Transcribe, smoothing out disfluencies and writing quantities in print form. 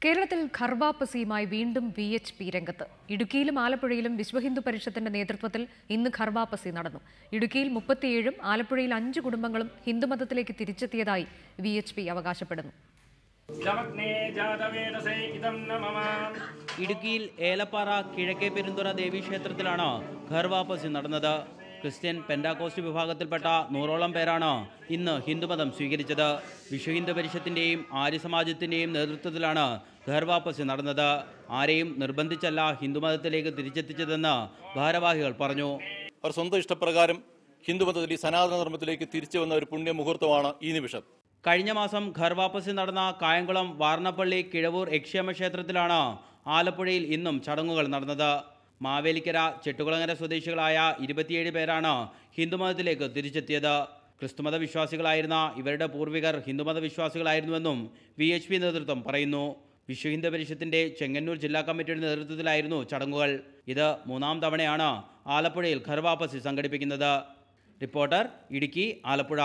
കേരളത്തിൽ ഖർവാപ്പസിയുമായി വീണ്ടും VHP രംഗത്ത്. ഇടുക്കിയിലും ആലപ്പുഴയിലും വിശ്വഹിന്ദു പരിഷത്തിന്റെ നേതൃത്വത്തിൽ ഇന്ന് ഖർവാപ്പസി നടന്നു. ഇടുക്കിയിൽ 37ഉം ആലപ്പുഴയിൽ 5 കുടുംബങ്ങളും ഹിന്ദുമതത്തിലേക്ക് തിരിച്ചെത്തിയതായി VHP അവകാശപ്പെടുന്നു. ഇടുക്കിയിൽ ഏലപ്പാറ കിഴക്കേ പെരുന്തുറ ദേവീക്ഷേത്രത്തിലാണ് ഖർവാപ്പസി നടന്നത്. ക്രിസ്ത്യൻ പെന്റാക്കോസ്റ്റ് വിഭാഗത്തിൽപ്പെട്ട 100ഓളം പേരാണ് ഇന്ന് ഹിന്ദുമതം സ്വീകരിച്ചത്. വിശ്വഹിന്ദു പരിഷത്തിന്റെയും ആര്യസമാജത്തിന്റെയും നേതൃത്വത്തിലാണ് ഖർവാപ്പസി നടന്നത്. ആരെയും നിർബന്ധിച്ചല്ല ഹിന്ദുമതത്തിലേക്ക് തിരിച്ചെത്തിച്ചതെന്ന് ഭാരവാഹികൾ പറഞ്ഞു. അവർ സ്വന്തം ഇഷ്ടപ്രകാരം ഹിന്ദുമതത്തിൽ സനാതന ധർമ്മത്തിലേക്ക് തിരിച്ചു വന്ന ഒരു പുണ്യമുഹൂർത്തമാണ് ഈ നിമിഷം. കഴിഞ്ഞ മാസം ഖർവാപ്പസി നടന്ന കായംകുളം വാർണപ്പള്ളി കിഴവൂർ യക്ഷേമ ക്ഷേത്രത്തിലാണ് ആലപ്പുഴയിൽ ഇന്നും ചടങ്ങുകൾ നടന്നത്. മാവേലിക്കര ചെട്ടുകുളങ്ങര സ്വദേശികളായ 27 പേരാണ് ഹിന്ദുമതത്തിലേക്ക് തിരിച്ചെത്തിയത്. ക്രിസ്തുമത വിശ്വാസികളായിരുന്ന ഇവരുടെ പൂർവികർ ഹിന്ദുമത വിശ്വാസികളായിരുന്നുവെന്നും VHP നേതൃത്വം പറയുന്നു. വിശ്വഹിന്ദു പരിഷത്തിന്റെ ചെങ്ങന്നൂർ ജില്ലാ കമ്മിറ്റിയുടെ നേതൃത്വത്തിലായിരുന്നു ചടങ്ങുകൾ. ഇത് 3ാം തവണയാണ് ആലപ്പുഴയിൽ ഖർവാപ്പസി സംഘടിപ്പിക്കുന്നത്. റിപ്പോർട്ടർ, ഇടുക്കി, ആലപ്പുഴ.